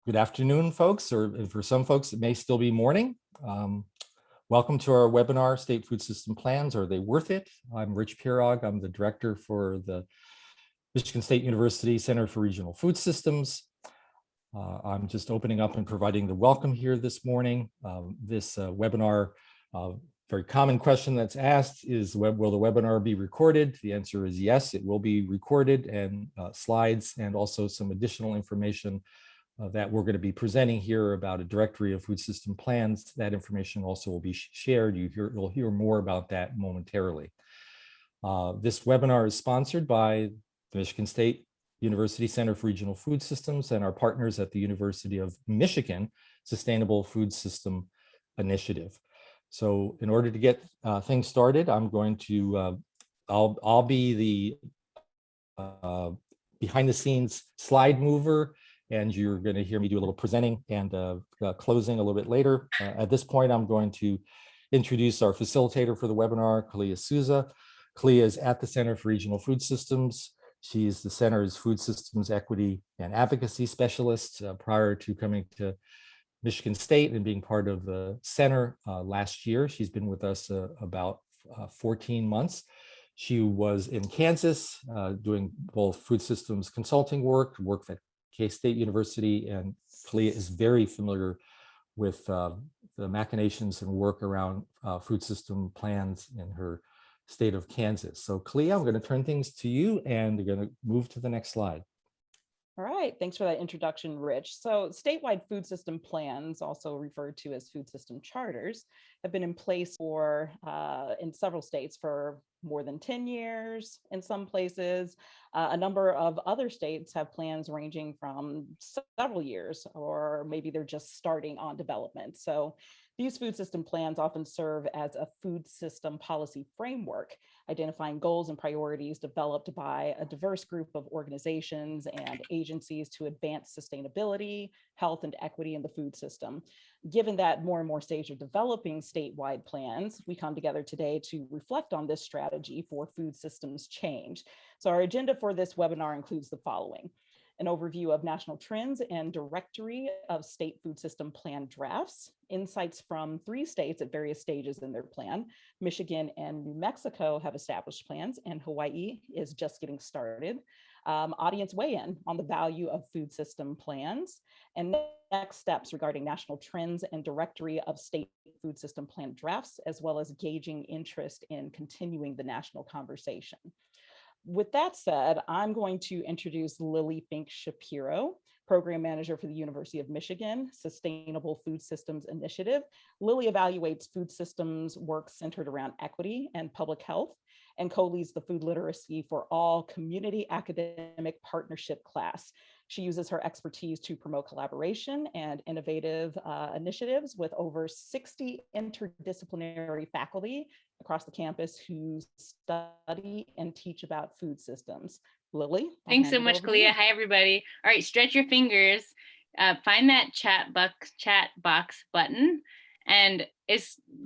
Good afternoon, folks, or for some folks, it may still be morning. Welcome to our webinar, State Food System Plans, Are They Worth It? I'm Rich Pirog. I'm the director for the Michigan State University Center for Regional Food Systems. I'm just opening up and providing the welcome here this morning. This webinar, very common question that's asked is, will the webinar be recorded? The answer is yes, it will be recorded, and slides and also some additional information that we're going to be presenting here about a directory of food system plans. That information also will be shared. You'll hear more about that momentarily. This webinar is sponsored by the Michigan State University Center for Regional Food Systems and our partners at the University of Michigan Sustainable Food System Initiative. So in order to get things started, I'm going to, I'll be the behind the scenes slide mover, and you're going to hear me do a little presenting and closing a little bit later. At this point, I'm going to introduce our facilitator for the webinar, Kalia Souza. Kalia is at the Center for Regional Food Systems. She is the center's food systems equity and advocacy specialist. Prior to coming to Michigan State and being part of the center last year, she's been with us about 14 months. She was in Kansas doing both food systems consulting work at K-State University, and Kalia is very familiar with the machinations and work around food system plans in her state of Kansas. So Kalia, I'm going to turn things to you, and we're going to move to the next slide. All right, thanks for that introduction, Rich. So statewide food system plans, also referred to as food system charters, have been in place in several states for more than 10 years in some places. A number of other states have plans ranging from several years, or maybe they're just starting on development. So these food system plans often serve as a food system policy framework, identifying goals and priorities developed by a diverse group of organizations and agencies to advance sustainability, health, and equity in the food system. Given that more and more states are developing statewide plans, we come together today to reflect on this strategy for food systems change. So our agenda for this webinar includes the following: an overview of national trends and directory of state food system plan drafts, insights from 3 states at various stages in their plan. Michigan and New Mexico have established plans, and Hawaii is just getting started. Audience weigh-in on the value of food system plans, and next steps regarding national trends and directory of state food system plan drafts, as well as gauging interest in continuing the national conversation. With that said, I'm going to introduce Lily Fink Shapiro, Program Manager for the University of Michigan Sustainable Food Systems Initiative. Lily evaluates food systems work centered around equity and public health, and co-leads the Food Literacy for All Community Academic Partnership class. She uses her expertise to promote collaboration and innovative initiatives with over 60 interdisciplinary faculty across the campus who study and teach about food systems. Lily? Thanks so much, Kalia. Hi, everybody. All right, stretch your fingers. Find that chat box button, and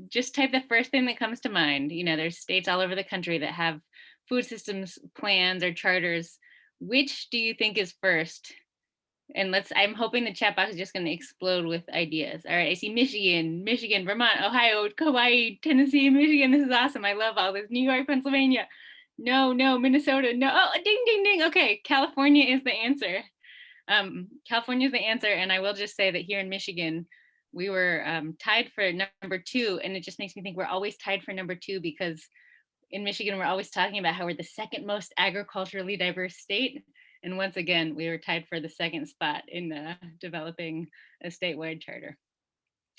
just type the first thing that comes to mind. You know, there's states all over the country that have food systems plans or charters. Which do you think is first? And I'm hoping the chat box is just going to explode with ideas. All right, I see Michigan, Vermont, Ohio, Hawaii, Tennessee, Michigan. This is awesome. I love all this. New York, Pennsylvania. No, Minnesota. No. Oh, ding, ding, ding. Okay, California is the answer. California is the answer. And I will just say that here in Michigan, we were tied for number 2. And it just makes me think we're always tied for number 2, because in Michigan, we're always talking about how we're the second most agriculturally diverse state. And once again, we were tied for the 2nd spot in developing a statewide charter.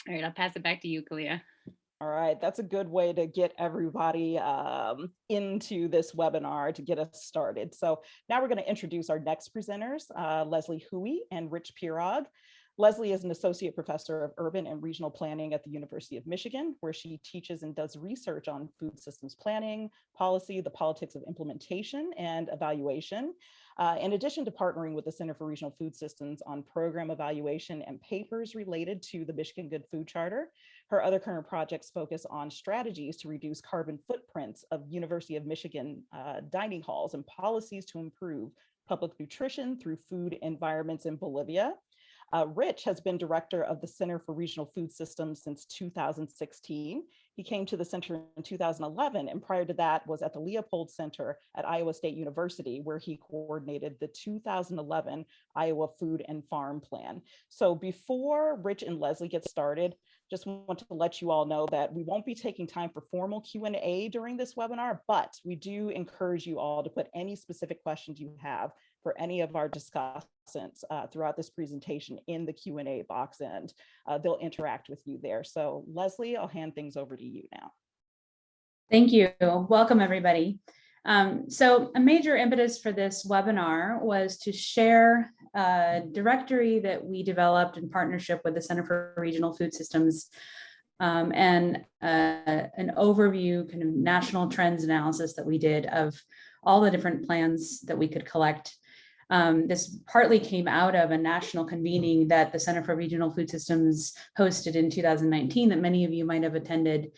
All right, I'll pass it back to you, Kalia. All right, that's a good way to get everybody into this webinar to get us started. So now we're going to introduce our next presenters, Leslie Huey and Rich Pirog. Leslie is an associate professor of urban and regional planning at the University of Michigan, where she teaches and does research on food systems planning, policy, the politics of implementation, and evaluation. In addition to partnering with the Center for Regional Food Systems on program evaluation and papers related to the Michigan Good Food Charter, her other current projects focus on strategies to reduce carbon footprints of University of Michigan dining halls and policies to improve public nutrition through food environments in Bolivia. Rich has been director of the Center for Regional Food Systems since 2016. He came to the center in 2011, and prior to that was at the Leopold Center at Iowa State University, where he coordinated the 2011 Iowa Food and Farm Plan. So before Rich and Leslie get started, just want to let you all know that we won't be taking time for formal Q&A during this webinar, but we do encourage you all to put any specific questions you have for any of our discussants throughout this presentation in the Q&A box, and they'll interact with you there. So Leslie, I'll hand things over to you now. Thank you. Welcome, everybody. So a major impetus for this webinar was to share a directory that we developed in partnership with the Center for Regional Food Systems and an overview kind of national trends analysis that we did of all the different plans that we could collect. This partly came out of a national convening that the Center for Regional Food Systems hosted in 2019 that many of you might have attended,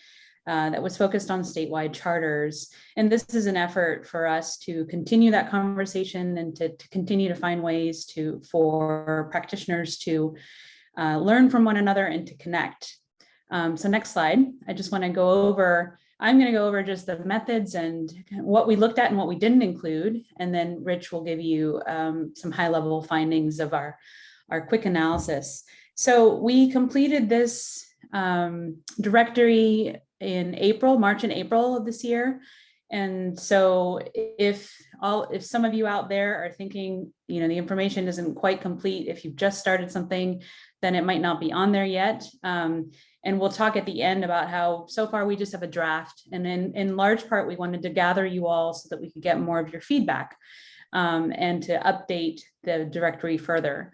that was focused on statewide charters. And this is an effort for us to continue that conversation and to continue to find ways for practitioners to learn from one another and to connect. So next slide, I'm going to go over just the methods and what we looked at and what we didn't include. And then Rich will give you some high level findings of our quick analysis. So we completed this directory in March and April of this year. And so if some of you out there are thinking, the information isn't quite complete, if you've just started something, then it might not be on there yet. And we'll talk at the end about how so far we just have a draft. And in large part, we wanted to gather you all so that we could get more of your feedback and to update the directory further.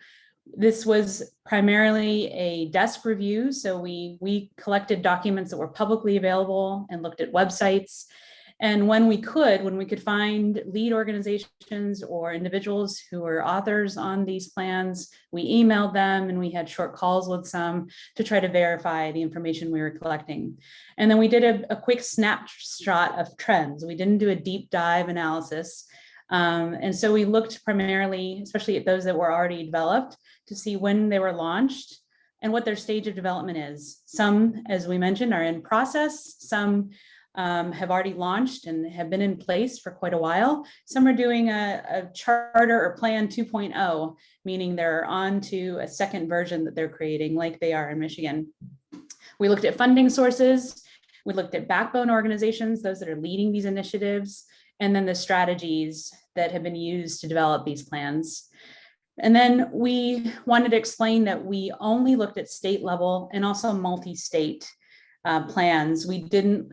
This was primarily a desk review. So we collected documents that were publicly available and looked at websites. And when we could find lead organizations or individuals who were authors on these plans, we emailed them and we had short calls with some to try to verify the information we were collecting. And then we did a quick snapshot of trends. We didn't do a deep dive analysis. And so we looked primarily, especially at those that were already developed, to see when they were launched and what their stage of development is. Some, as we mentioned, are in process. Some have already launched and have been in place for quite a while. Some are doing a charter or plan 2.0, meaning they're on to a second version that they're creating, like they are in Michigan. We looked at funding sources. We looked at backbone organizations, those that are leading these initiatives, and then the strategies that have been used to develop these plans. And then we wanted to explain that we only looked at state level and also multi-state plans. We didn't,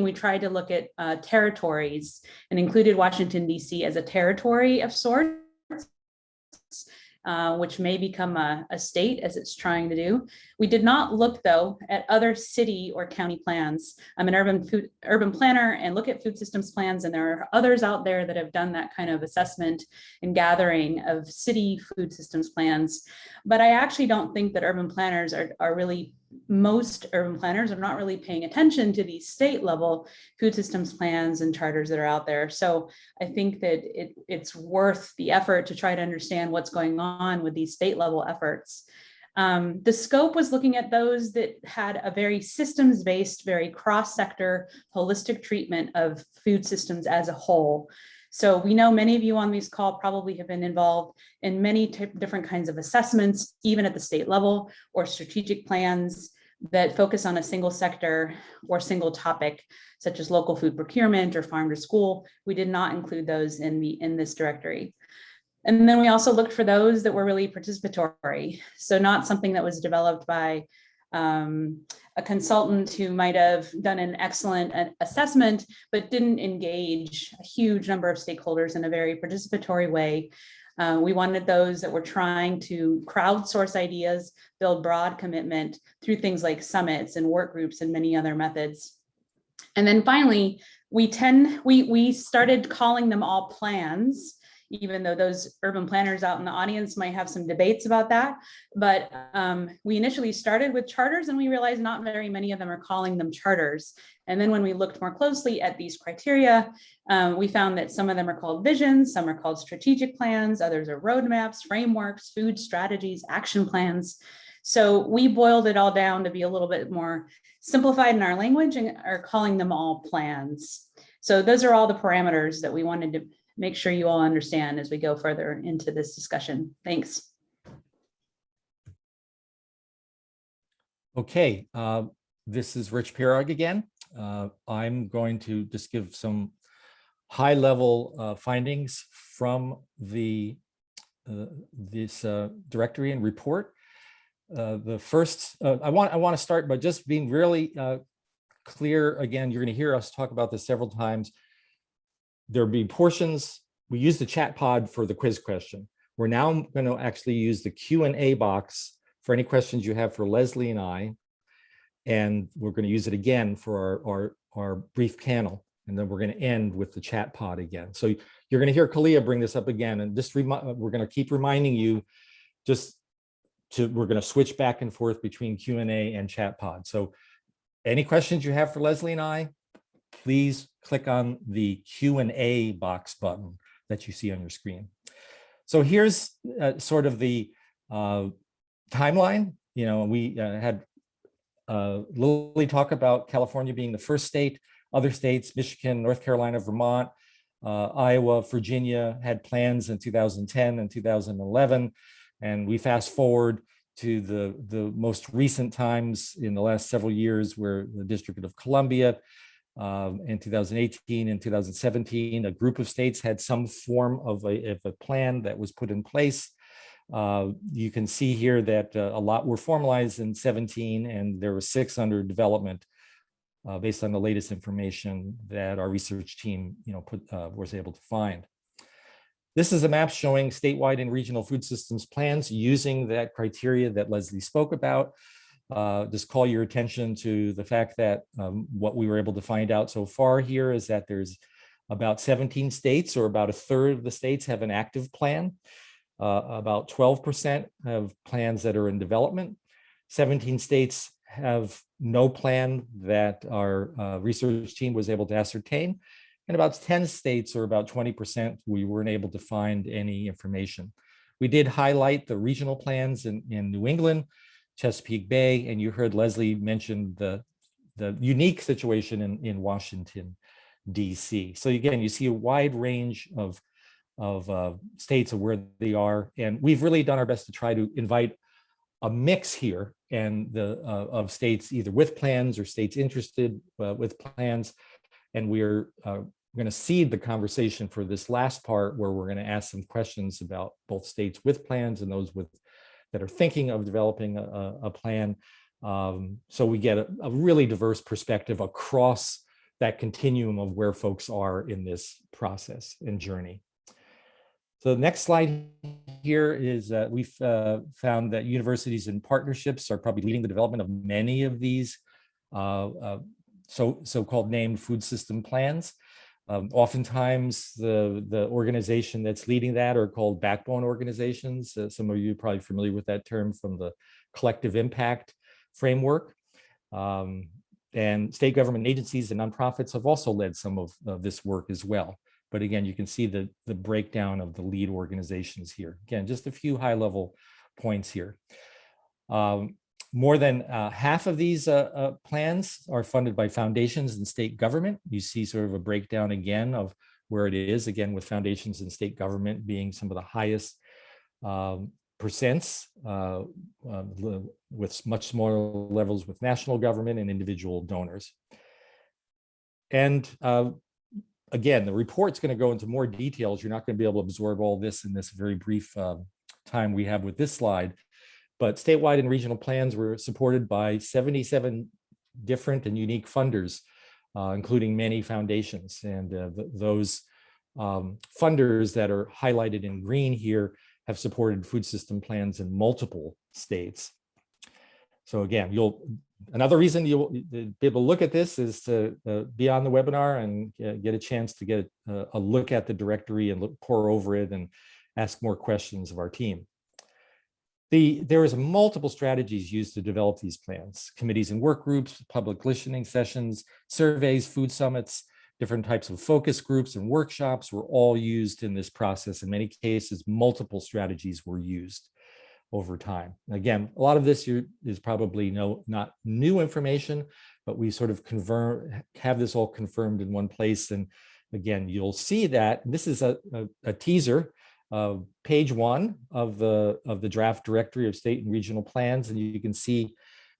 we tried to look at territories and included Washington, D.C. as a territory of sorts, which may become a state as it's trying to do. We did not look, though, at other city or county plans. I'm an urban planner and look at food systems plans, and there are others out there that have done that kind of assessment and gathering of city food systems plans. But I actually don't think that most urban planners are not really paying attention to these state level food systems plans and charters that are out there. So I think that it's worth the effort to try to understand what's going on with these state level efforts. The scope was looking at those that had a very systems-based, very cross-sector, holistic treatment of food systems as a whole. So we know many of you on this call probably have been involved in many different kinds of assessments, even at the state level, or strategic plans that focus on a single sector or single topic, such as local food procurement or farm to school. We did not include those in this directory. And then we also looked for those that were really participatory. So not something that was developed by a consultant who might have done an excellent assessment, but didn't engage a huge number of stakeholders in a very participatory way. We wanted those that were trying to crowdsource ideas, build broad commitment through things like summits and work groups and many other methods. And then finally, we started calling them all plans, even though those urban planners out in the audience might have some debates about that. But we initially started with charters, and we realized not very many of them are calling them charters. And then when we looked more closely at these criteria, we found that some of them are called visions, some are called strategic plans, others are roadmaps, frameworks, food strategies, action plans. So we boiled it all down to be a little bit more simplified in our language and are calling them all plans. So those are all the parameters that we wanted to make sure you all understand as we go further into this discussion. Thanks. Okay, this is Rich Pirog again. I'm going to just give some high-level findings from this directory and report. The first, I want to start by just being really clear. Again, you're going to hear us talk about this several times. There'll be portions. We use the chat pod for the quiz question. We're now going to actually use the Q&A box for any questions you have for Leslie and I. And we're going to use it again for our brief panel. And then we're going to end with the chat pod again. So you're going to hear Kalia bring this up again. And just we're going to keep reminding you we're going to switch back and forth between Q&A and chat pod. So any questions you have for Leslie and I, please click on the Q&A box button that you see on your screen. So here's sort of the timeline. You know, we had Lily talk about California being the first state. Other states, Michigan, North Carolina, Vermont, Iowa, Virginia had plans in 2010 and 2011. And we fast forward to the most recent times in the last several years where the District of Columbia in 2018 and 2017, a group of states had some form of a plan that was put in place. You can see here that a lot were formalized in 17, and there were 6 under development based on the latest information that our research team was able to find. This is a map showing statewide and regional food systems plans using that criteria that Leslie spoke about. Just call your attention to the fact that what we were able to find out so far here is that there's about 17 states, or about a third of the states, have an active plan. About 12% have plans that are in development. 17 states have no plan that our research team was able to ascertain. And about 10 states, or about 20%, we weren't able to find any information. We did highlight the regional plans in New England, Chesapeake Bay, and you heard Leslie mention the unique situation in Washington, DC. So again, you see a wide range of states of where they are. And we've really done our best to try to invite a mix here and of states either with plans or states interested with plans. And we're going to seed the conversation for this last part, where we're going to ask some questions about both states with plans and those that are thinking of developing a plan. So we get a really diverse perspective across that continuum of where folks are in this process and journey. So the next slide here is we've found that universities and partnerships are probably leading the development of many of these so-called named food system plans. Oftentimes the organization that's leading that are called backbone organizations. Some of you are probably familiar with that term from the collective impact framework. And state government agencies and nonprofits have also led some of this work as well. But again, you can see the breakdown of the lead organizations here. Again, just a few high-level points here. More than half of these plans are funded by foundations and state government. You see sort of a breakdown again of where it is, again, with foundations and state government being some of the highest percents, with much smaller levels with national government and individual donors. And again, the report's going to go into more details. You're not going to be able to absorb all this in this very brief time we have with this slide. But statewide and regional plans were supported by 77 different and unique funders, including many foundations. And those funders that are highlighted in green here have supported food system plans in multiple states. So again, another reason you'll be able to look at this is to be on the webinar and get a chance to get a look at the directory and pore over it and ask more questions of our team. There is multiple strategies used to develop these plans: committees and work groups, public listening sessions, surveys, food summits, different types of focus groups and workshops were all used in this process. In many cases, multiple strategies were used over time. Again, a lot of this is probably not new information, but we sort of have this all confirmed in one place. And again, you'll see that this is a teaser of page 1 of the draft directory of state and regional plans, and you can see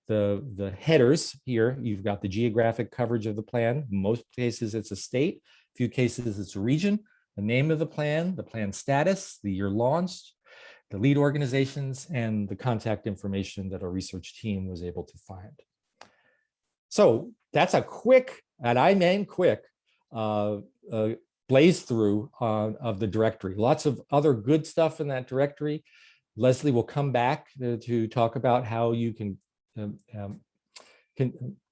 the headers here. You've got the geographic coverage of the plan. In most cases, it's a state. A few cases, it's a region. The name of the plan status, the year launched, the lead organizations, and the contact information that our research team was able to find. So that's a quick, and I mean quick, blaze through of the directory. Lots of other good stuff in that directory. Leslie will come back to talk about how you can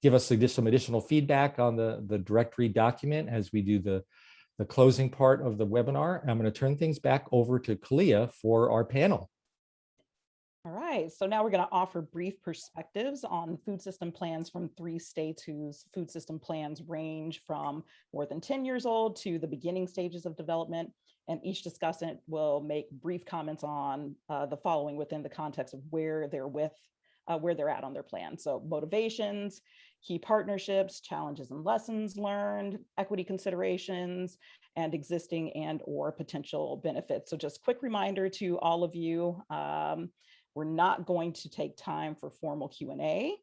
give us some additional feedback on the directory document as we do the closing part of the webinar. I'm going to turn things back over to Kalia for our panel. All right, so now we're going to offer brief perspectives on food system plans from 3 states whose food system plans range from more than 10 years old to the beginning stages of development. And each discussant will make brief comments on the following within the context of where they're at on their plan. So motivations, key partnerships, challenges and lessons learned, equity considerations, and existing and or potential benefits. So just quick reminder to all of you, we're not going to take time for formal Q&A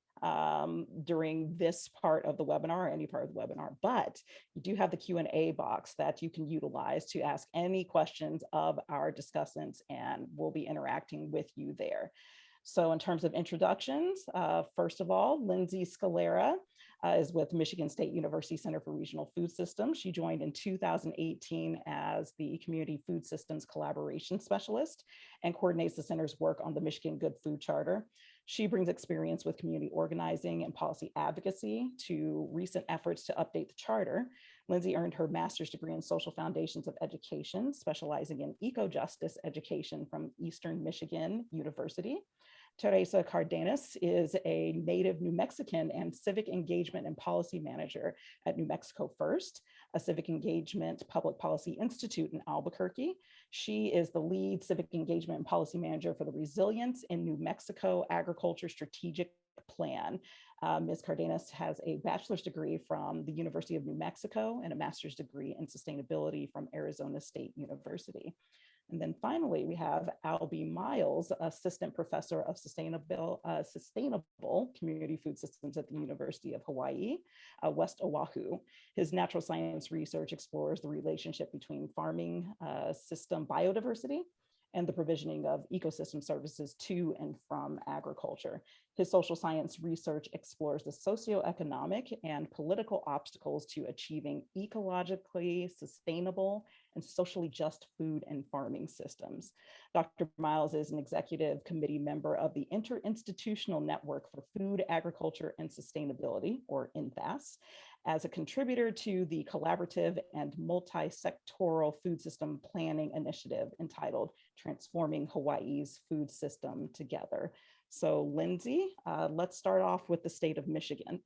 during this part of the webinar or any part of the webinar, but you do have the Q&A box that you can utilize to ask any questions of our discussants, and we'll be interacting with you there. So in terms of introductions, first of all, Lindsay Scalera is with Michigan State University Center for Regional Food Systems. She joined in 2018 as the Community Food Systems Collaboration Specialist and coordinates the center's work on the Michigan Good Food Charter. She brings experience with community organizing and policy advocacy to recent efforts to update the charter. Lindsay earned her master's degree in social foundations of education, specializing in eco-justice education from Eastern Michigan University. Teresa Cardenas is a native New Mexican and civic engagement and policy manager at New Mexico First, a civic engagement public policy institute in Albuquerque. She is the lead civic engagement and policy manager for the Resilience in New Mexico Agriculture Strategic Plan. Ms. Cardenas has a bachelor's degree from the University of New Mexico and a master's degree in sustainability from Arizona State University. And then finally, we have Albie Miles, Assistant Professor of Sustainable Community Food Systems at the University of Hawaii, West Oahu. His natural science research explores the relationship between farming system biodiversity and the provisioning of ecosystem services to and from agriculture. His social science research explores the socioeconomic and political obstacles to achieving ecologically sustainable and socially just food and farming systems. Dr. Miles is an executive committee member of the Interinstitutional Network for Food, Agriculture, and Sustainability, or INFAS, as a contributor to the collaborative and multi-sectoral food system planning initiative entitled Transforming Hawaii's Food System Together. So Lindsay, let's start off with the state of Michigan.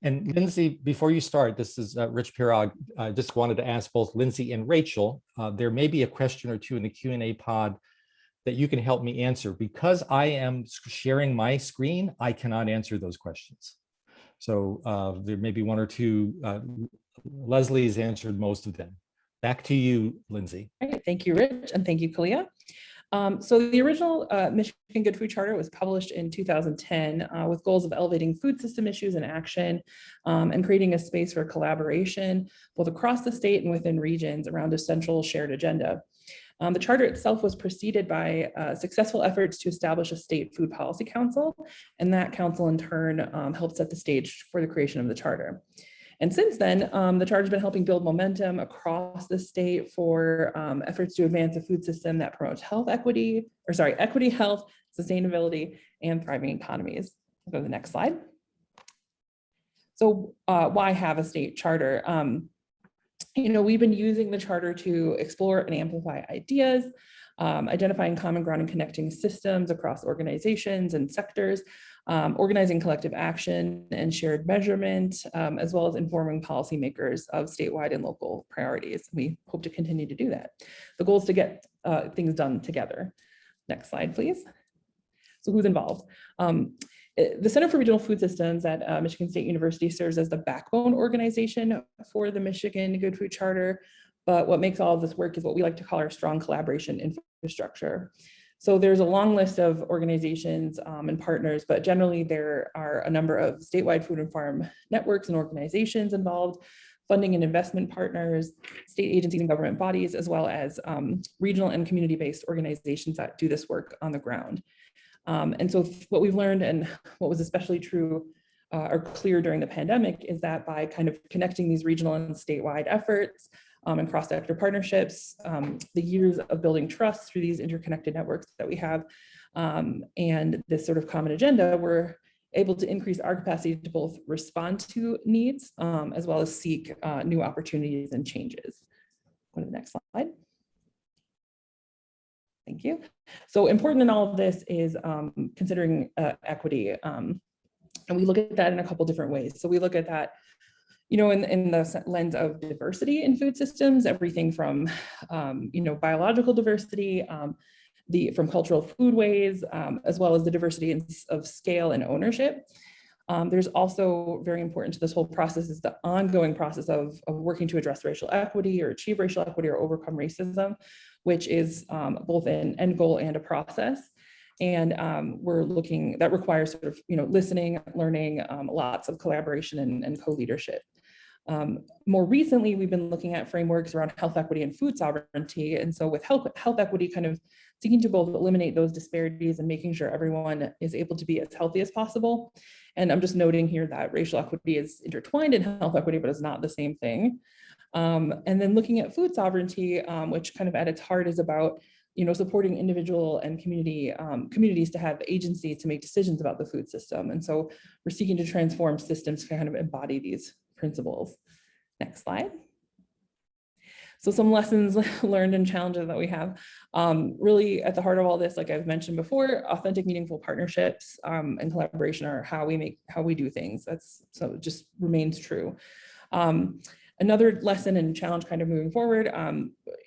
And Lindsay, before you start, this is Rich Pirog. I just wanted to ask both Lindsay and Rachel, there may be a question or two in the Q&A pod that you can help me answer. Because I am sharing my screen, I cannot answer those questions. So there may be one or two. Leslie's answered most of them. Back to you, Lindsay. All right, thank you, Rich, and thank you, Kalia. So the original Michigan Good Food Charter was published in 2010 with goals of elevating food system issues in action and creating a space for collaboration both across the state and within regions around a central shared agenda. The charter itself was preceded by successful efforts to establish a state food policy council, and that council in turn helped set the stage for the creation of the charter. And since then, the charter has been helping build momentum across the state for efforts to advance a food system that promotes equity, health, sustainability, and thriving economies. We'll go to the next slide. So why have a state charter? We've been using the charter to explore and amplify ideas, identifying common ground and connecting systems across organizations and sectors, organizing collective action and shared measurement, as well as informing policymakers of statewide and local priorities. We hope to continue to do that. The goal is to get things done together. Next slide, please. So who's involved? The Center for Regional Food Systems at Michigan State University serves as the backbone organization for the Michigan Good Food Charter. But what makes all of this work is what we like to call our strong collaboration infrastructure. So there's a long list of organizations and partners, but generally there are a number of statewide food and farm networks and organizations involved, funding and investment partners, state agencies and government bodies, as well as regional and community-based organizations that do this work on the ground. And so what we've learned, and what was especially true or clear during the pandemic, is that by kind of connecting these regional and statewide efforts and cross-sector partnerships, the years of building trust through these interconnected networks that we have, and this sort of common agenda, we're able to increase our capacity to both respond to needs as well as seek new opportunities and changes. Go to the next slide. Thank you. So important in all of this is considering equity. And we look at that in a couple different ways. So we look at that, in the lens of diversity in food systems, everything from, biological diversity, from cultural foodways, as well as the diversity of scale and ownership. There's also very important to this whole process is the ongoing process of working to address racial equity or achieve racial equity or overcome racism, which is both an end goal and a process. And that requires sort of, listening, learning, lots of collaboration and co-leadership. More recently, we've been looking at frameworks around health equity and food sovereignty. And so with health equity, kind of seeking to both eliminate those disparities and making sure everyone is able to be as healthy as possible. And I'm just noting here that racial equity is intertwined in health equity, but it's not the same thing. And then looking at food sovereignty, which kind of at its heart is about, supporting individual and communities to have agency to make decisions about the food system. And so we're seeking to transform systems to kind of embody these principles. Next slide. So some lessons learned and challenges that we have. Really at the heart of all this, like I've mentioned before, authentic, meaningful partnerships and collaboration are how we do things. So it just remains true. Another lesson and challenge kind of moving forward,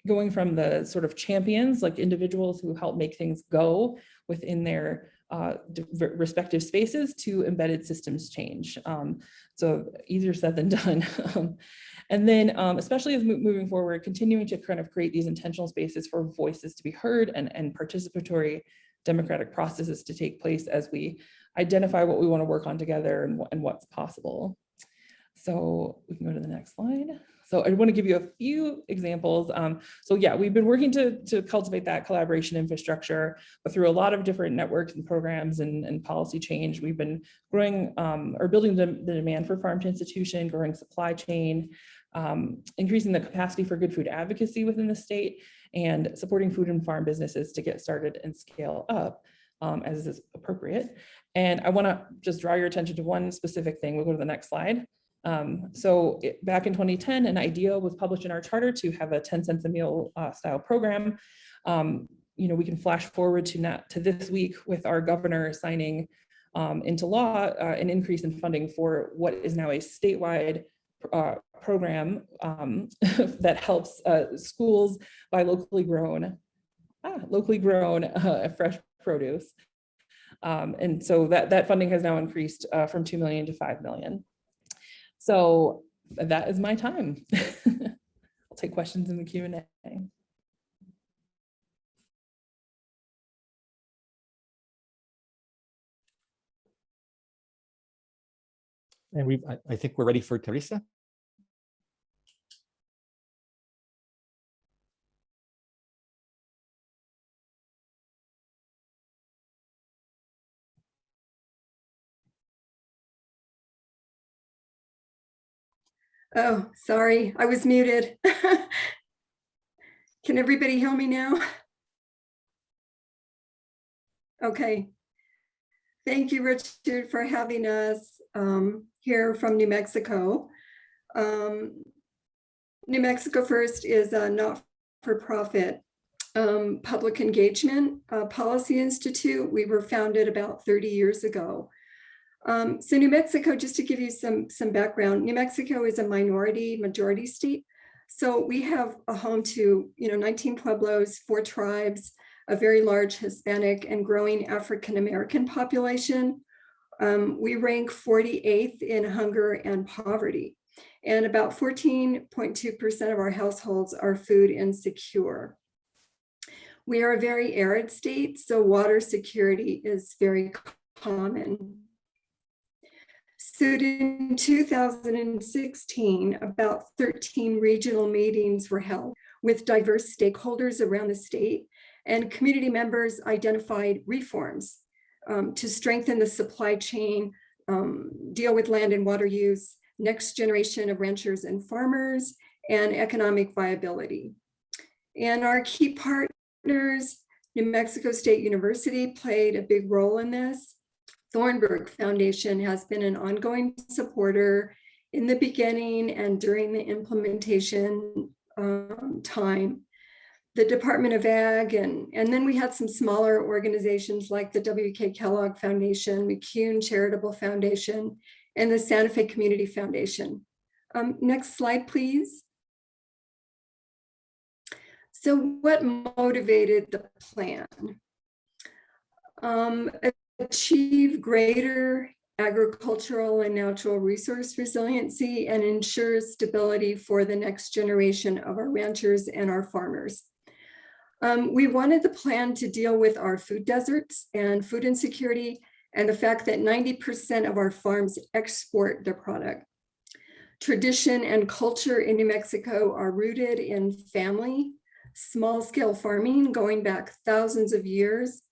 going from the sort of champions, like individuals who help make things go within their respective spaces, to embedded systems change. So easier said than done. And then especially as moving forward, continuing to kind of create these intentional spaces for voices to be heard and participatory democratic processes to take place as we identify what we want to work on together and what's possible. So we can go to the next slide. So I want to give you a few examples. So yeah, we've been working to cultivate that collaboration infrastructure, but through a lot of different networks and programs and policy change. We've been growing or building the demand for farm to institution, growing supply chain, increasing the capacity for good food advocacy within the state, and supporting food and farm businesses to get started and scale up as is appropriate. And I want to just draw your attention to one specific thing. We'll go to the next slide. Back in 2010, an idea was published in our charter to have a 10 cents a meal style program. We can flash forward to this week with our governor signing into law an increase in funding for what is now a statewide program that helps schools buy locally grown fresh produce. And so that funding has now increased from 2 million to 5 million. So that is my time. I'll take questions in the Q&A. And I think we're ready for Teresa. Oh, sorry, I was muted. Can everybody hear me now? Okay. Thank you, Richard, for having us here from New Mexico. New Mexico First is a not-for-profit public engagement policy institute. We were founded about 30 years ago. So New Mexico, just to give you some background, New Mexico is a majority state. So we have a home to 19 pueblos, 4 tribes, a very large Hispanic and growing African-American population. We rank 48th in hunger and poverty, and about 14.2% of our households are food insecure. We are a very arid state, so water security is very common. So in 2016, about 13 regional meetings were held with diverse stakeholders around the state, and community members identified reforms to strengthen the supply chain, deal with land and water use, next generation of ranchers and farmers, and economic viability. And our key partners, New Mexico State University played a big role in this. Thornburg Foundation has been an ongoing supporter in the beginning and during the implementation time. The Department of Ag, and then we had some smaller organizations like the W.K. Kellogg Foundation, McCune Charitable Foundation, and the Santa Fe Community Foundation. Next slide, please. So what motivated the plan? Achieve greater agricultural and natural resource resiliency and ensure stability for the next generation of our ranchers and our farmers. We wanted the plan to deal with our food deserts and food insecurity and the fact that 90% of our farms export their product. Tradition and culture in New Mexico are rooted in family, small-scale farming going back thousands of years.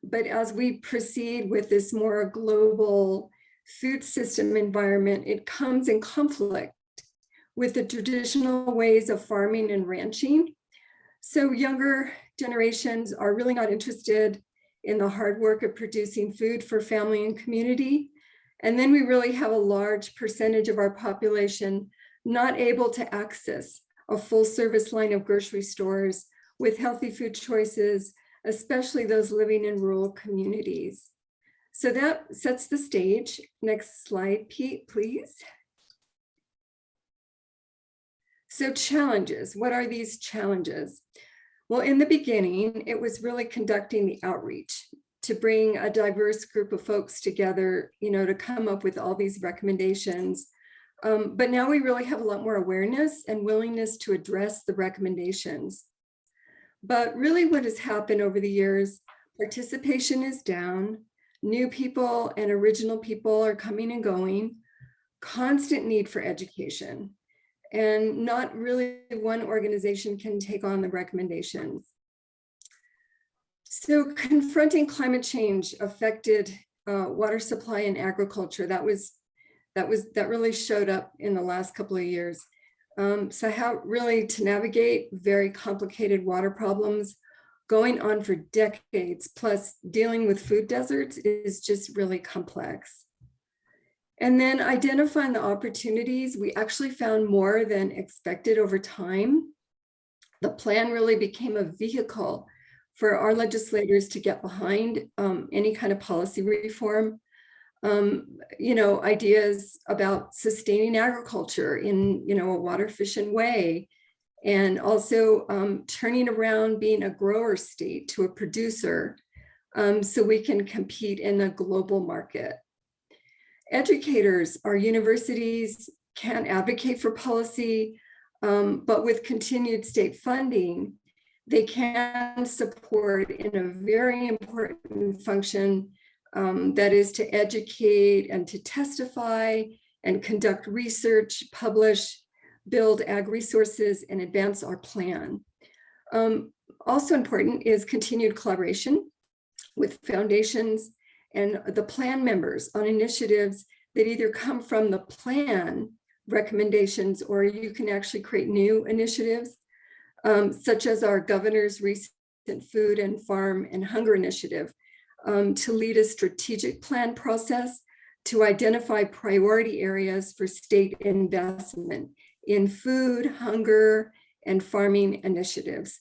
But as we proceed with this more global food system environment, it comes in conflict with the traditional ways of farming and ranching. So younger generations are really not interested in the hard work of producing food for family and community. And then we really have a large percentage of our population not able to access a full service line of grocery stores with healthy food choices, especially those living in rural communities. So that sets the stage. Next slide, Pete, please. So challenges, what are these challenges? Well, in the beginning, it was really conducting the outreach to bring a diverse group of folks together, to come up with all these recommendations. But now we really have a lot more awareness and willingness to address the recommendations. But really what has happened over the years, participation is down, new people and original people are coming and going, constant need for education, and not really one organization can take on the recommendations. So confronting climate change affected water supply and agriculture. That really showed up in the last couple of years. So how really to navigate very complicated water problems going on for decades, plus dealing with food deserts is just really complex. And then identifying the opportunities, we actually found more than expected over time. The plan really became a vehicle for our legislators to get behind any kind of policy reform. Ideas about sustaining agriculture in, a water efficient way, and also turning around being a grower state to a producer so we can compete in a global market. Educators, our universities can advocate for policy, but with continued state funding, they can support in a very important function that is to educate and to testify and conduct research, publish, build ag resources, and advance our plan. Also important is continued collaboration with foundations and the plan members on initiatives that either come from the plan recommendations, or you can actually create new initiatives, such as our governor's recent Food and Farm and Hunger Initiative, to lead a strategic plan process to identify priority areas for state investment in food, hunger, and farming initiatives.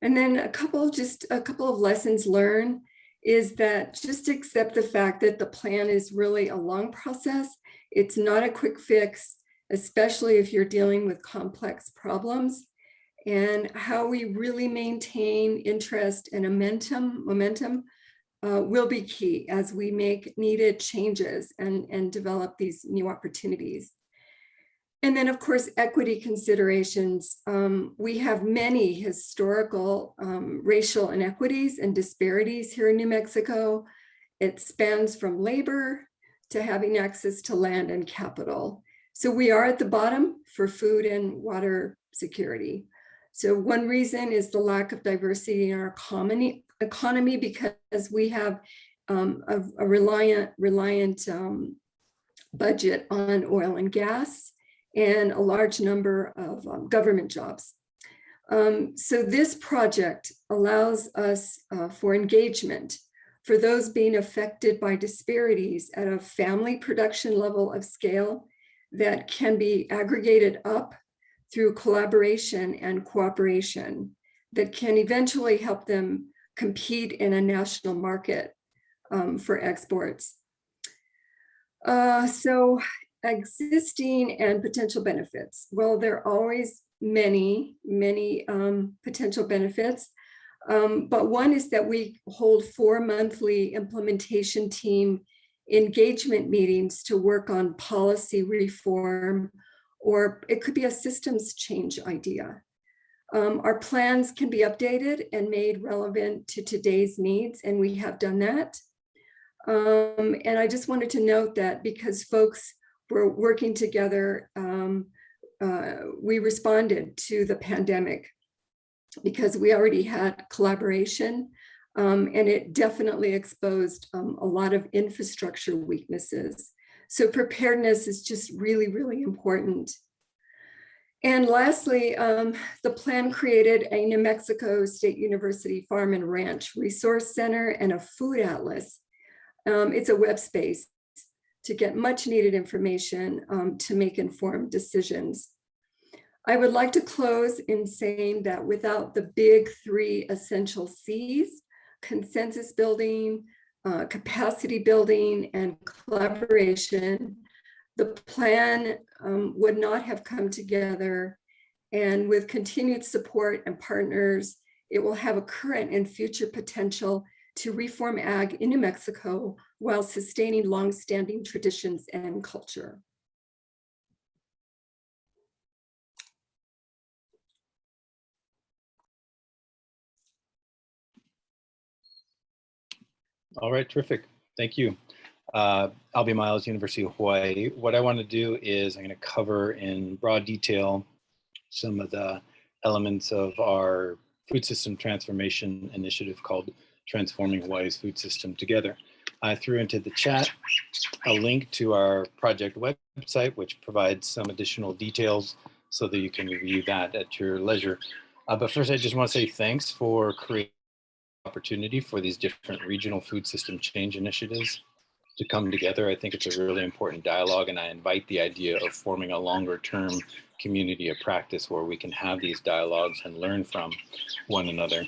And then a couple of lessons learned is that just accept the fact that the plan is really a long process. It's not a quick fix, especially if you're dealing with complex problems. And how we really maintain interest and momentum will be key as we make needed changes and develop these new opportunities. And then, of course, equity considerations. We have many historical racial inequities and disparities here in New Mexico. It spans from labor to having access to land and capital. So we are at the bottom for food and water security. So one reason is the lack of diversity in our economy, because we have a reliant budget on oil and gas and a large number of government jobs. So this project allows us for engagement for those being affected by disparities at a family production level of scale that can be aggregated up through collaboration and cooperation that can eventually help them compete in a national market for exports. So existing and potential benefits. Well, there are always many potential benefits, but one is that we hold 4 monthly implementation team engagement meetings to work on policy reform, or it could be a systems change idea. Our plans can be updated and made relevant to today's needs, and we have done that. And I just wanted to note that because folks were working together, we responded to the pandemic because we already had collaboration, and it definitely exposed a lot of infrastructure weaknesses. So preparedness is just really important. And lastly, the plan created a New Mexico State University Farm and Ranch Resource Center and a food atlas. It's a web space to get much needed information to make informed decisions. I would like to close in saying that without the big 3 essential C's, consensus building, capacity building, and collaboration, the plan would not have come together. And with continued support and partners, it will have a current and future potential to reform ag in New Mexico while sustaining longstanding traditions and culture. All right, terrific. Thank you. I'll be Miles, University of Hawaii. What I want to do is I'm going to cover in broad detail some of the elements of our food system transformation initiative called Transforming Hawaii's Food System Together. I threw into the chat a link to our project website, which provides some additional details so that you can review that at your leisure. But first, I just want to say thanks for creating opportunity for these different regional food system change initiatives to come together. I think it's a really important dialogue, and I invite the idea of forming a longer term community of practice where we can have these dialogues and learn from one another.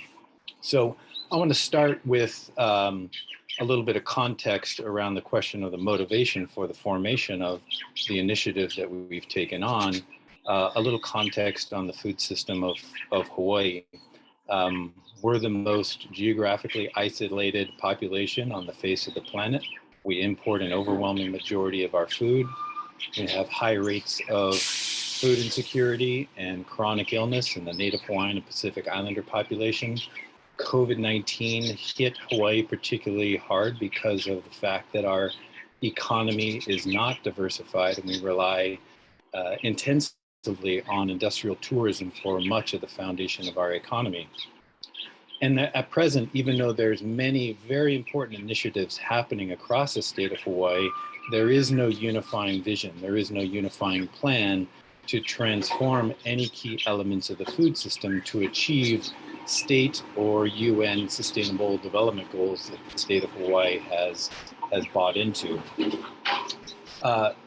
So I want to start with a little bit of context around the question of the motivation for the formation of the initiatives that we've taken on, a little context on the food system of Hawaii. We're the most geographically isolated population on the face of the planet. We import an overwhelming majority of our food. We have high rates of food insecurity and chronic illness in the Native Hawaiian and Pacific Islander population. COVID-19 hit Hawaii particularly hard because of the fact that our economy is not diversified, and we rely intensively on industrial tourism for much of the foundation of our economy. And at present, even though there's many very important initiatives happening across the state of Hawaii, there is no unifying vision. There is no unifying plan to transform any key elements of the food system to achieve state or UN sustainable development goals that the state of Hawaii has bought into.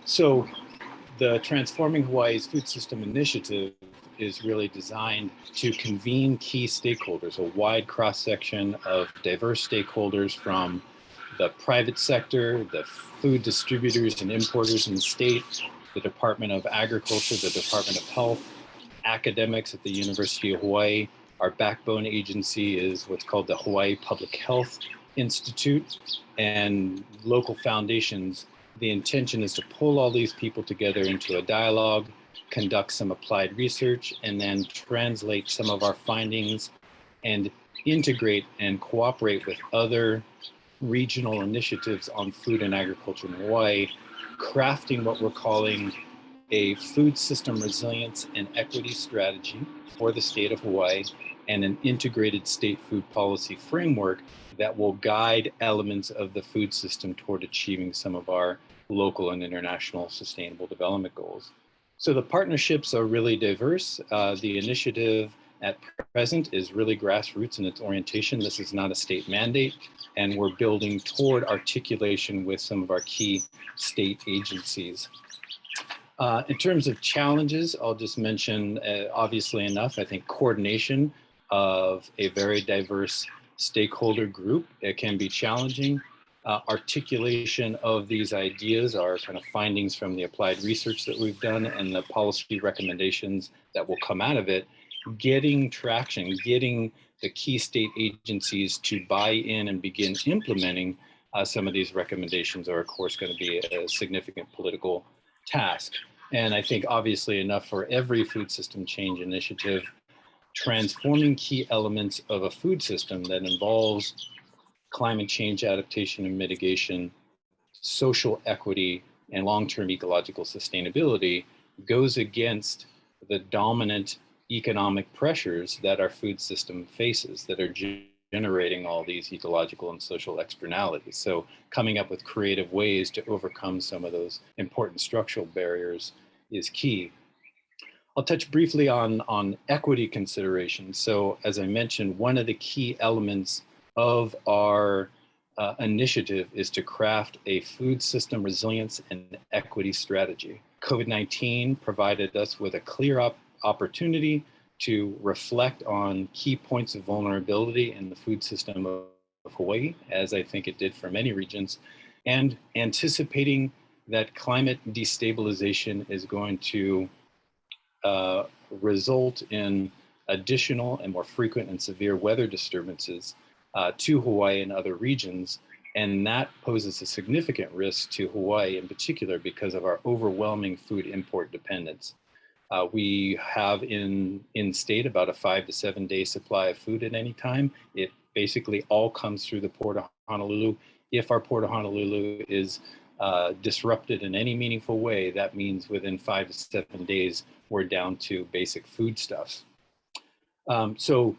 So the Transforming Hawaii's Food System Initiative is really designed to convene key stakeholders, a wide cross-section of diverse stakeholders from the private sector, the food distributors and importers in the state, the Department of Agriculture, the Department of Health, academics at the University of Hawaii. Our backbone agency is what's called the Hawaii Public Health Institute, and local foundations. The intention is to pull all these people together into a dialogue, conduct some applied research, and then translate some of our findings and integrate and cooperate with other regional initiatives on food and agriculture in Hawaii, crafting what we're calling a food system resilience and equity strategy for the state of Hawaii, and an integrated state food policy framework that will guide elements of the food system toward achieving some of our local and international sustainable development goals. So the partnerships are really diverse. The initiative at present is really grassroots in its orientation. This is not a state mandate, and we're building toward articulation with some of our key state agencies. In terms of challenges, I'll just mention, obviously enough, I think coordination of a very diverse stakeholder group, it can be challenging. Articulation of these ideas are kind of findings from the applied research that we've done and the policy recommendations that will come out of it. Getting traction, getting the key state agencies to buy in and begin implementing some of these recommendations are, of course, going to be a significant political task. And I think obviously enough for every food system change initiative, transforming key elements of a food system that involves climate change adaptation and mitigation, social equity, and long-term ecological sustainability goes against the dominant economic pressures that our food system faces that are generating all these ecological and social externalities. So coming up with creative ways to overcome some of those important structural barriers is key. I'll touch briefly on equity considerations. So as I mentioned, one of the key elements of our initiative is to craft a food system resilience and equity strategy. COVID-19 provided us with a clear opportunity to reflect on key points of vulnerability in the food system of Hawaii, as I think it did for many regions, and anticipating that climate destabilization is going to result in additional and more frequent and severe weather disturbances to Hawaii and other regions. And that poses a significant risk to Hawaii in particular because of our overwhelming food import dependence. We have in state about a 5 to 7 day supply of food at any time. It basically all comes through the Port of Honolulu. If our Port of Honolulu is disrupted in any meaningful way, that means within 5 to 7 days, we're down to basic foodstuffs. So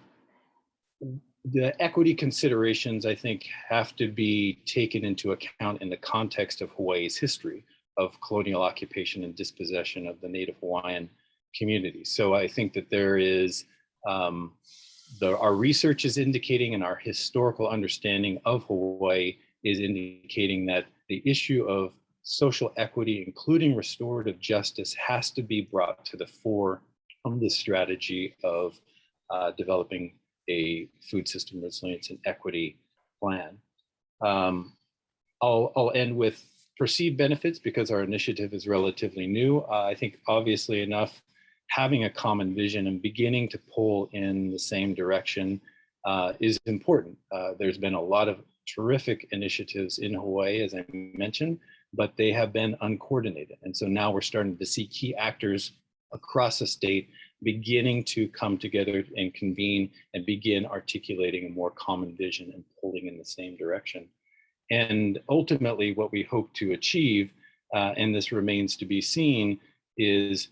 the equity considerations, I think, have to be taken into account in the context of Hawaii's history of colonial occupation and dispossession of the Native Hawaiian community. So I think that there is, our research is indicating and our historical understanding of Hawaii is indicating that the issue of social equity, including restorative justice, has to be brought to the fore of the strategy of developing a food system resilience and equity plan. I'll end with perceived benefits because our initiative is relatively new. I think obviously enough, having a common vision and beginning to pull in the same direction is important. There's been a lot of terrific initiatives in Hawaii, as I mentioned, but they have been uncoordinated. And so now we're starting to see key actors across the state beginning to come together and convene and begin articulating a more common vision and pulling in the same direction. And ultimately what we hope to achieve, and this remains to be seen, is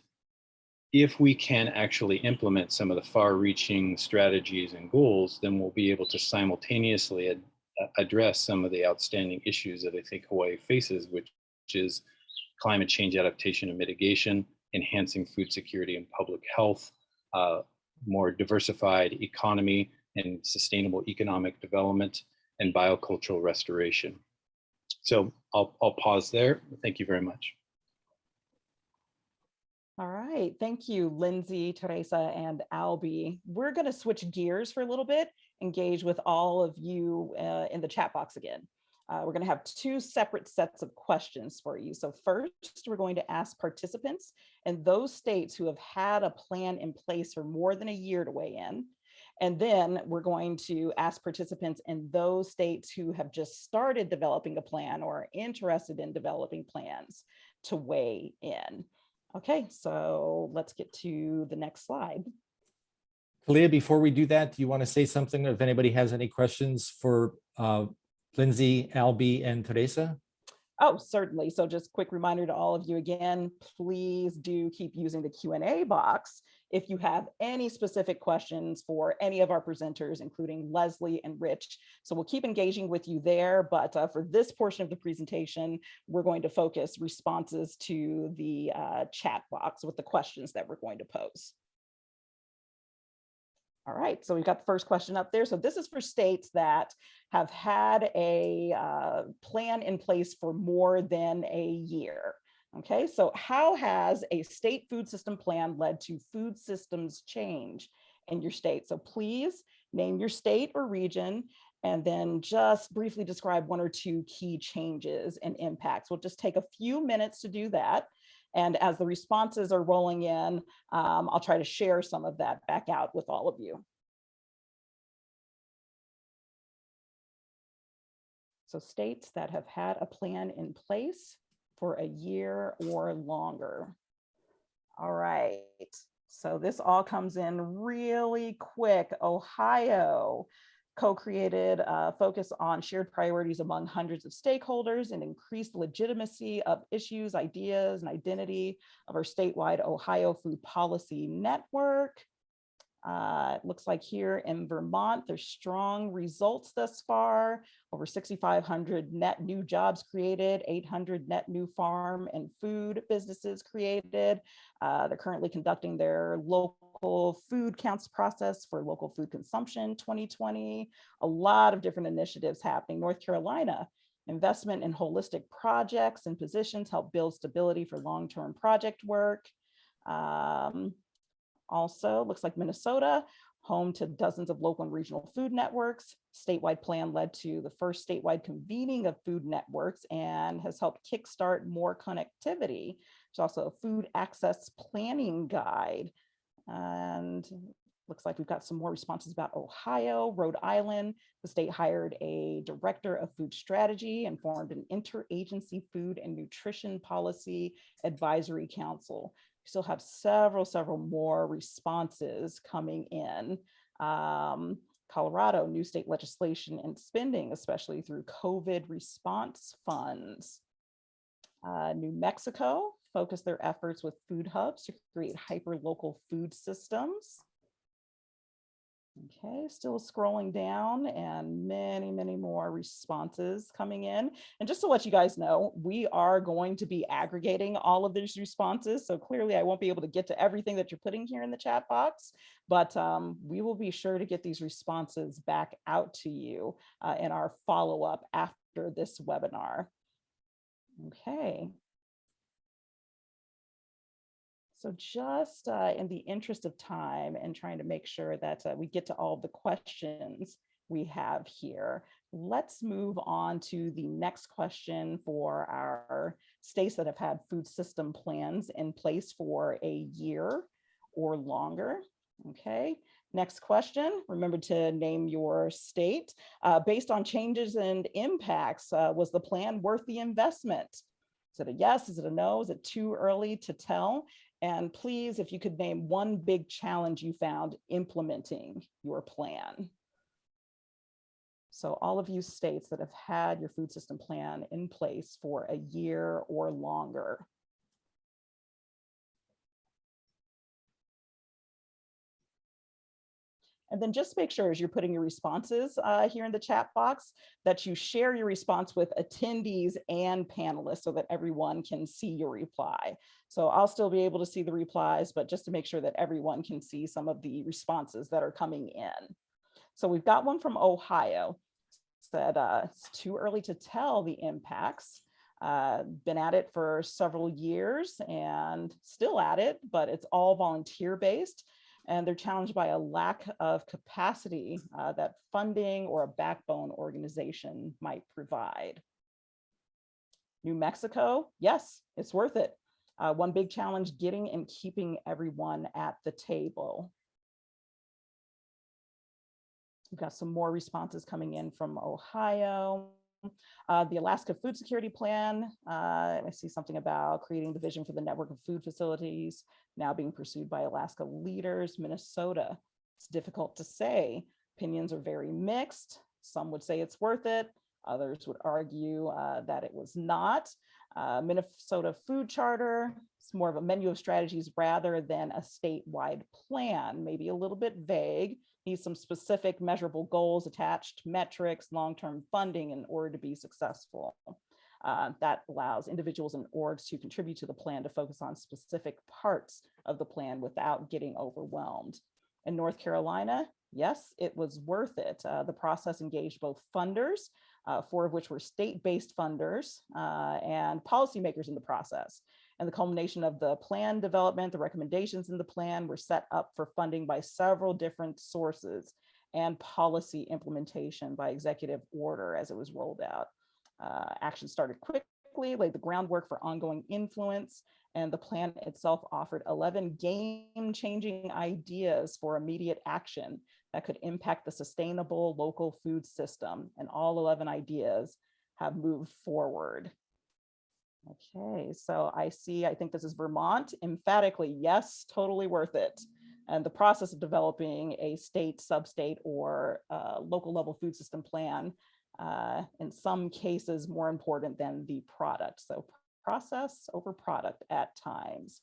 if we can actually implement some of the far-reaching strategies and goals, then we'll be able to simultaneously address some of the outstanding issues that I think Hawaii faces, which is climate change adaptation and mitigation, enhancing food security and public health, more diversified economy and sustainable economic development, and biocultural restoration. So I'll pause there. Thank you very much. All right, thank you, Lindsay, Teresa, and Albie. We're going to switch gears for a little bit, engage with all of you in the chat box again. We're going to have two separate sets of questions for you. So first, we're going to ask participants in those states who have had a plan in place for more than a year to weigh in. And then we're going to ask participants in those states who have just started developing a plan or are interested in developing plans to weigh in. Okay, so let's get to the next slide. Kalia, before we do that, do you want to say something if anybody has any questions for Lindsay, Albie, and Teresa? Oh, certainly. So just quick reminder to all of you again, please do keep using the Q&A box if you have any specific questions for any of our presenters, including Leslie and Rich. So we'll keep engaging with you there, but for this portion of the presentation, we're going to focus responses to the chat box with the questions that we're going to pose. All right, so we've got the first question up there. So this is for states that have had a plan in place for more than a year. Okay, so how has a state food system plan led to food systems change in your state? So please name your state or region, and then just briefly describe one or two key changes and impacts. We'll just take a few minutes to do that. And as the responses are rolling in, I'll try to share some of that back out with all of you. So states that have had a plan in place for a year or longer. All right, so this all comes in really quick. Ohio co-created a focus on shared priorities among hundreds of stakeholders and increased legitimacy of issues, ideas, and identity of our statewide Ohio food policy network. It looks like here in Vermont, there's strong results thus far. Over 6,500 net new jobs created, 800 net new farm and food businesses created. They're currently conducting their local food counts process for local food consumption 2020. A lot of different initiatives happening. North Carolina, investment in holistic projects and positions help build stability for long-term project work. Also, looks like Minnesota, home to dozens of local and regional food networks. Statewide plan led to the first statewide convening of food networks and has helped kickstart more connectivity. There's also a food access planning guide. And looks like we've got some more responses about Ohio, Rhode Island. The state hired a director of food strategy and formed an interagency food and nutrition policy advisory council. We still have several more responses coming in. Colorado, new state legislation and spending, especially through COVID response funds. New Mexico focused their efforts with food hubs to create hyper-local food systems. Okay, still scrolling down and many more responses coming in. And just to let you guys know, we are going to be aggregating all of these responses. So clearly I won't be able to get to everything that you're putting here in the chat box, but we will be sure to get these responses back out to you in our follow-up after this webinar. Okay. So just in the interest of time and trying to make sure that we get to all of the questions we have here, let's move on to the next question for our states that have had food system plans in place for a year or longer. Okay, next question. Remember to name your state. Based on changes and impacts, was the plan worth the investment? Is it a yes? Is it a no? Is it too early to tell? And please, if you could name one big challenge you found implementing your plan. So all of you states that have had your food system plan in place for a year or longer. And then just make sure as you're putting your responses here in the chat box that you share your response with attendees and panelists so that everyone can see your reply. So I'll still be able to see the replies, but just to make sure that everyone can see some of the responses that are coming in. So we've got one from Ohio. Said it's too early to tell the impacts. Been at it for several years and still at it, but it's all volunteer based. And they're challenged by a lack of capacity that funding or a backbone organization might provide. New Mexico, yes, it's worth it. One big challenge, getting and keeping everyone at the table. We've got some more responses coming in from Ohio. The Alaska Food Security Plan, I see something about creating the vision for the network of food facilities now being pursued by Alaska leaders. Minnesota, it's difficult to say. Opinions are very mixed. Some would say it's worth it. Others would argue that it was not. Minnesota Food Charter, it's more of a menu of strategies rather than a statewide plan, maybe a little bit vague. Needs some specific measurable goals, attached metrics, long-term funding in order to be successful. That allows individuals and orgs to contribute to the plan to focus on specific parts of the plan without getting overwhelmed. In North Carolina, yes, it was worth it. The process engaged both funders, 4 of which were state-based funders, and policymakers in the process. And the culmination of the plan development, the recommendations in the plan were set up for funding by several different sources and policy implementation by executive order as it was rolled out. Action started quickly, laid the groundwork for ongoing influence, and the plan itself offered 11 game-changing ideas for immediate action that could impact the sustainable local food system. And all 11 ideas have moved forward. Okay, so I think this is Vermont, emphatically, yes, totally worth it. And the process of developing a state, sub-state, or local level food system plan, in some cases, more important than the product. So process over product at times.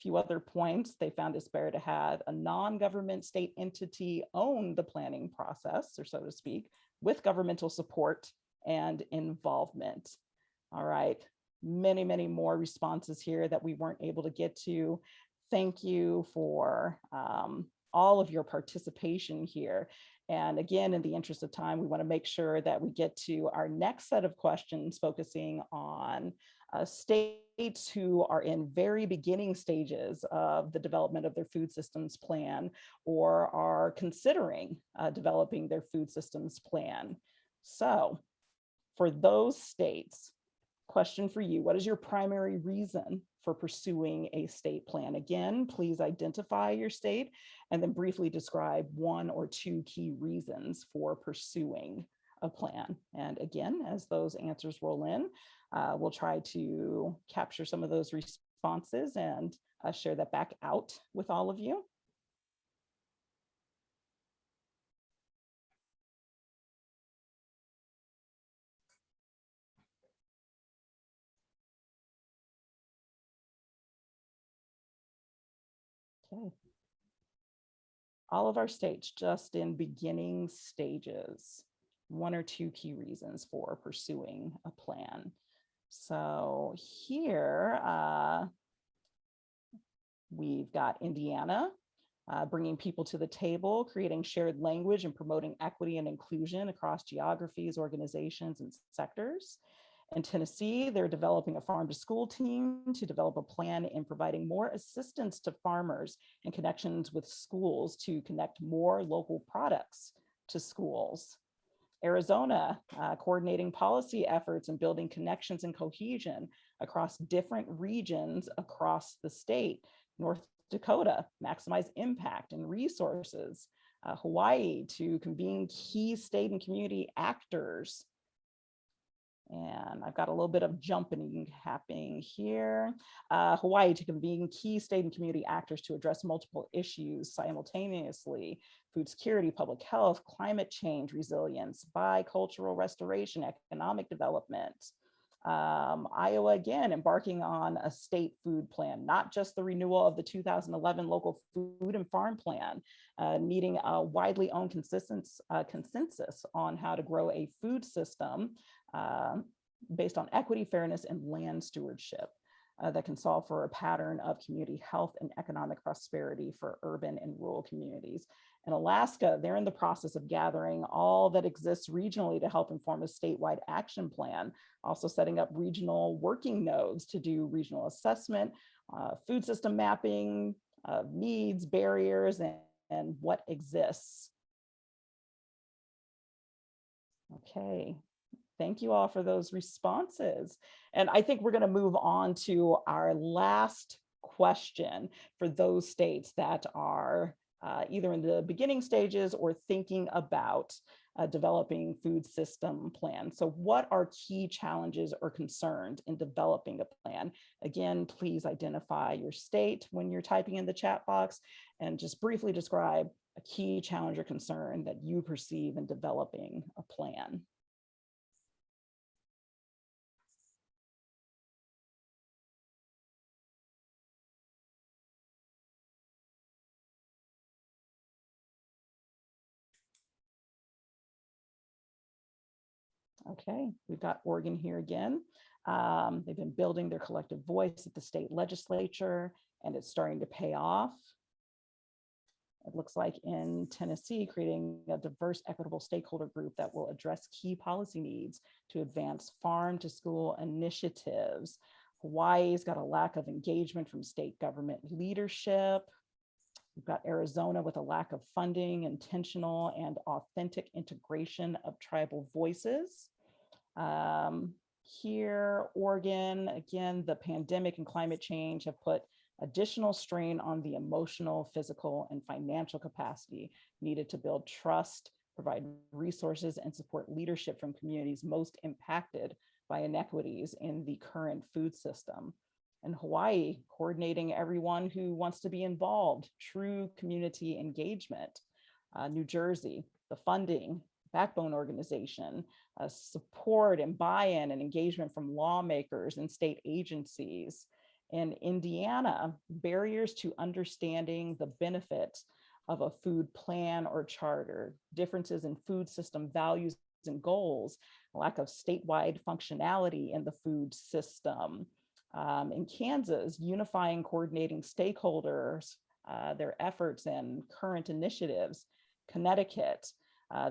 Few other points, they found it's better to have a non-government state entity own the planning process, or so to speak, with governmental support and involvement. All right, many, many more responses here that we weren't able to get to. Thank you for all of your participation here. And again, in the interest of time, we want to make sure that we get to our next set of questions focusing on states who are in very beginning stages of the development of their food systems plan or are considering developing their food systems plan. So for those states, question for you, what is your primary reason for pursuing a state plan? Again, please identify your state and then briefly describe 1 or 2 key reasons for pursuing a plan. And again, as those answers roll in, we'll try to capture some of those responses and share that back out with all of you. Okay. All of our states just in beginning stages, 1 or 2 key reasons for pursuing a plan. So here we've got Indiana, bringing people to the table, creating shared language and promoting equity and inclusion across geographies, organizations, and sectors. In Tennessee, they're developing a farm to school team to develop a plan in providing more assistance to farmers and connections with schools to connect more local products to schools. Arizona, coordinating policy efforts and building connections and cohesion across different regions across the state. North Dakota, maximize impact and resources. Hawaii, to convene key state and community actors. And I've got a little bit of jumping happening here. Hawaii, to convene key state and community actors to address multiple issues simultaneously: food security, public health, climate change, resilience, bicultural restoration, economic development. Iowa, again, embarking on a state food plan, not just the renewal of the 2011 local food and farm plan, needing a widely owned consensus on how to grow a food system based on equity, fairness, and land stewardship that can solve for a pattern of community health and economic prosperity for urban and rural communities. In Alaska, they're in the process of gathering all that exists regionally to help inform a statewide action plan, also setting up regional working nodes to do regional assessment, food system mapping, needs, barriers, and what exists. Okay. Thank you all for those responses. And I think we're going to move on to our last question for those states that are either in the beginning stages or thinking about developing food system plans. So what are key challenges or concerns in developing a plan? Again, please identify your state when you're typing in the chat box and just briefly describe a key challenge or concern that you perceive in developing a plan. Okay, we've got Oregon here again. They've been building their collective voice at the state legislature, and it's starting to pay off. It looks like in Tennessee, creating a diverse, equitable stakeholder group that will address key policy needs to advance farm to school initiatives. Hawaii's got a lack of engagement from state government leadership. We've got Arizona with a lack of funding, intentional and authentic integration of tribal voices. Here, Oregon, again, the pandemic and climate change have put additional strain on the emotional, physical, and financial capacity needed to build trust, provide resources, and support leadership from communities most impacted by inequities in the current food system. And Hawaii, coordinating everyone who wants to be involved, true community engagement. New Jersey, the funding, backbone organization, support and buy-in and engagement from lawmakers and state agencies. In Indiana, barriers to understanding the benefits of a food plan or charter, differences in food system values and goals, lack of statewide functionality in the food system. In Kansas, unifying, coordinating stakeholders, their efforts and current initiatives. Connecticut,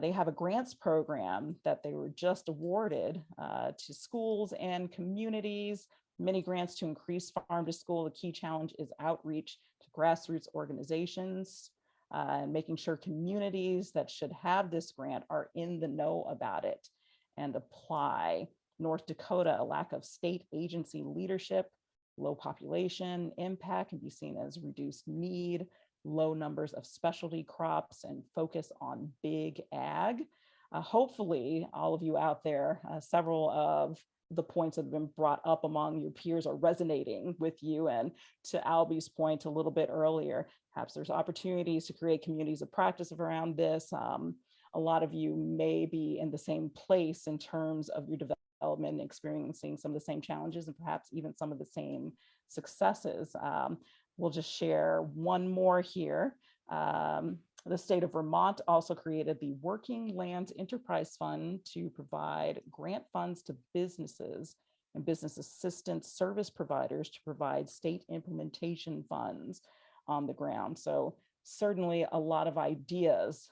they have a grants program that they were just awarded to schools and communities, many grants to increase farm to school. The key challenge is outreach to grassroots organizations and making sure communities that should have this grant are in the know about it and apply. North Dakota, a lack of state agency leadership, low population impact can be seen as reduced need, low numbers of specialty crops, and focus on big ag. Hopefully, all of you out there, several of the points that have been brought up among your peers are resonating with you. And to Albie's point a little bit earlier, perhaps there's opportunities to create communities of practice around this. A lot of you may be in the same place in terms of your development, experiencing some of the same challenges and perhaps even some of the same successes. We'll just share one more here. The state of Vermont also created the Working Lands Enterprise Fund to provide grant funds to businesses and business assistance service providers to provide state implementation funds on the ground. So certainly a lot of ideas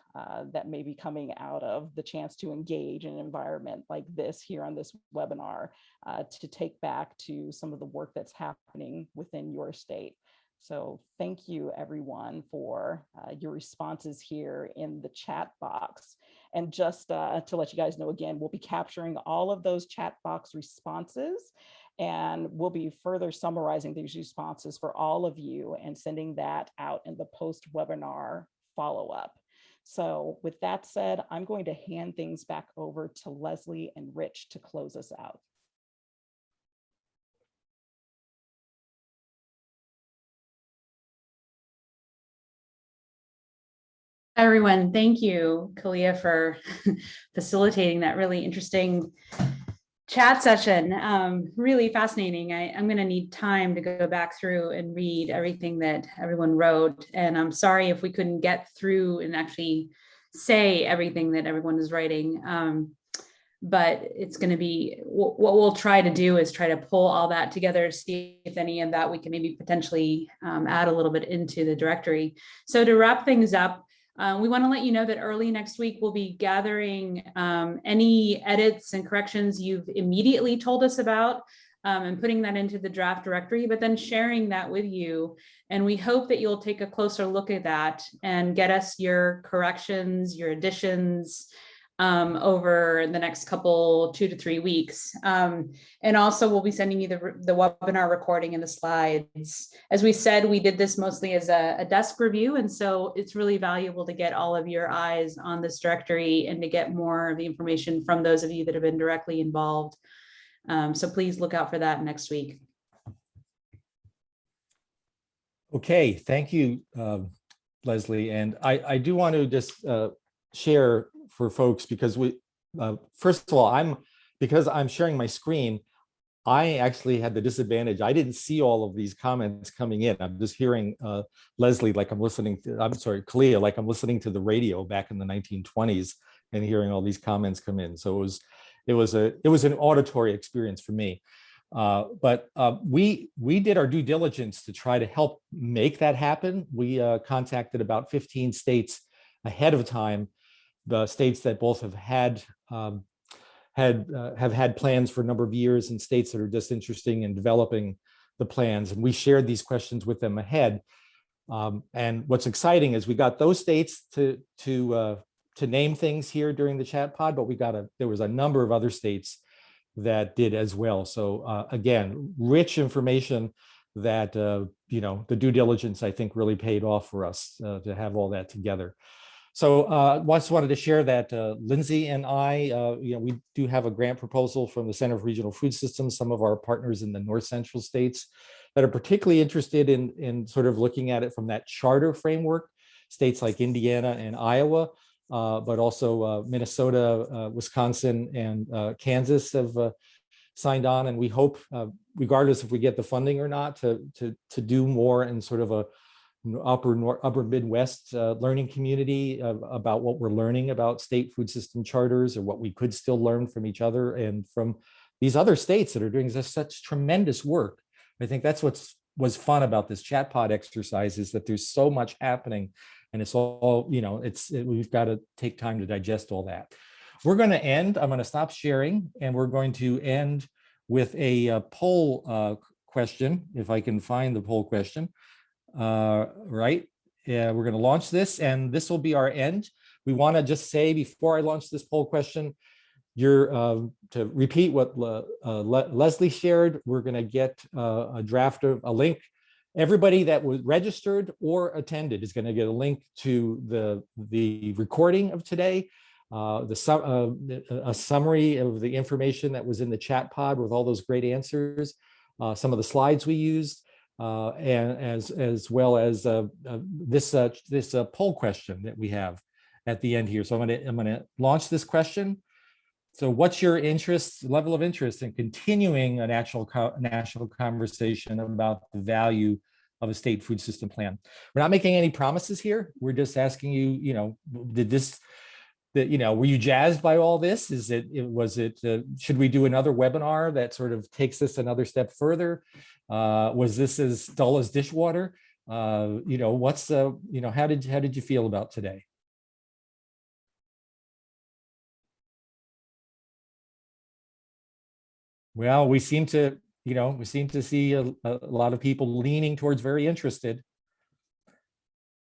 that may be coming out of the chance to engage in an environment like this here on this webinar to take back to some of the work that's happening within your state. So thank you everyone for your responses here in the chat box. And just to let you guys know again, we'll be capturing all of those chat box responses and we'll be further summarizing these responses for all of you and sending that out in the post-webinar follow-up. So with that said, I'm going to hand things back over to Leslie and Rich to close us out. Everyone, thank you, Kalia, for facilitating that really interesting chat session. Really fascinating. I'm going to need time to go back through and read everything that everyone wrote. And I'm sorry if we couldn't get through and actually say everything that everyone is writing. But it's going to be, what we'll try to do is try to pull all that together, see if any of that we can maybe potentially add a little bit into the directory. So to wrap things up, we want to let you know that early next week, we'll be gathering any edits and corrections you've immediately told us about and putting that into the draft directory, but then sharing that with you. And we hope that you'll take a closer look at that and get us your corrections, your additions, over the next couple 2 to 3 weeks. And also we'll be sending you the webinar recording and the slides. As we said, we did this mostly as a desk review. And so it's really valuable to get all of your eyes on this directory and to get more of the information from those of you that have been directly involved. So please look out for that next week. Okay, thank you, Leslie. And I do want to just share for folks, because first of all, because I'm sharing my screen, I actually had the disadvantage. I didn't see all of these comments coming in. I'm just hearing Leslie like I'm listening to, I'm sorry, Kalia, like I'm listening to the radio back in the 1920s and hearing all these comments come in. So it was an auditory experience for me. But we did our due diligence to try to help make that happen. We contacted about 15 states ahead of time, the states that both have had plans for a number of years and states that are just interested in developing the plans. And we shared these questions with them ahead. And what's exciting is we got those states to name things here during the chat pod, but there was a number of other states that did as well. So again, rich information that the due diligence, I think, really paid off for us to have all that together. So just wanted to share that Lindsay and I, we do have a grant proposal from the Center for Regional Food Systems, some of our partners in the North Central states that are particularly interested in sort of looking at it from that charter framework, states like Indiana and Iowa, but also Minnesota, Wisconsin, and Kansas have signed on. And we hope, regardless if we get the funding or not, to do more in sort of a upper Midwest learning community about what we're learning about state food system charters, or what we could still learn from each other and from these other states that are doing such tremendous work. I think that's was fun about this chat pod exercise, is that there's so much happening, and it's all, we've got to take time to digest all that. I'm going to stop sharing, and we're going to end with a poll question, if I can find the poll question. Right. Yeah, we're going to launch this, and this will be our end. We want to just say, before I launch this poll question, to repeat what Leslie shared, we're going to get a draft of a link. Everybody that was registered or attended is going to get a link to the recording of today, a summary of the information that was in the chat pod with all those great answers, some of the slides we used, and as well as this poll question that we have at the end here. So I'm going to launch this question. So what's your level of interest in continuing a national conversation about the value of a state food system plan? We're not making any promises here. We're just asking you, were you jazzed by all this? Should we do another webinar that sort of takes this another step further? Was this as dull as dishwater? How did you feel about today? Well, we seem to see a lot of people leaning towards very interested.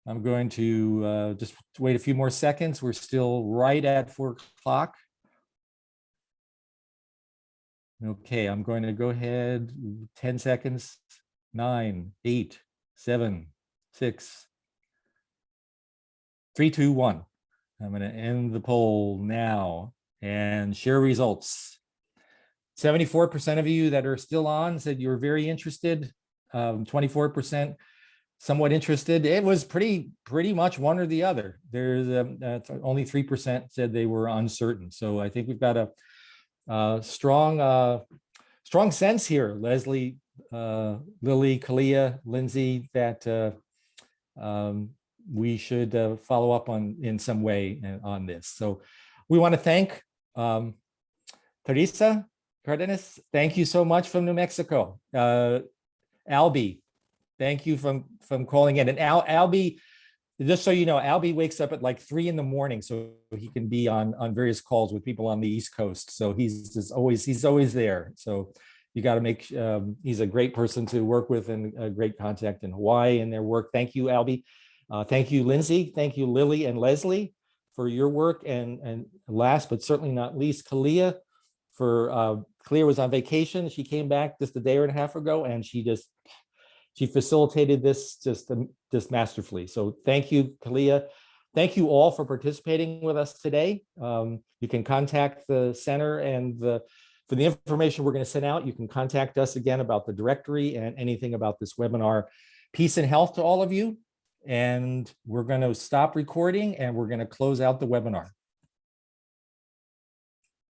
I'm going to just wait a few more seconds. We're still right at 4 o'clock. Okay, I'm going to go ahead, 10 seconds, 9, 8, 7, 6, 3, 2, 1. I'm going to end the poll now and share results. 74% of you that are still on said you were very interested. 24% somewhat interested. It was pretty much one or the other. There's only 3% said they were uncertain. So I think we've got a Strong sense here, Leslie, Lily, Kalia, Lindsay, that we should follow up on in some way on this. So we want to thank Teresa Cardenas. Thank you so much from New Mexico. Albie, thank you from calling in. And Albie, just so you know, Albie wakes up at like 3 a.m, so he can be on various calls with people on the East Coast. So he's always there. So you got to make, he's a great person to work with and a great contact in Hawaii and their work. Thank you, Albie. Thank you, Lindsay. Thank you, Lily and Leslie, for your work. And last but certainly not least, Kalia, Kalia was on vacation. She came back just a day and a half ago, and she facilitated this just masterfully. So thank you, Kalia. Thank you all for participating with us today. You can contact the center, and for the information we're going to send out, you can contact us again about the directory and anything about this webinar. Peace and health to all of you. And we're going to stop recording, and we're going to close out the webinar.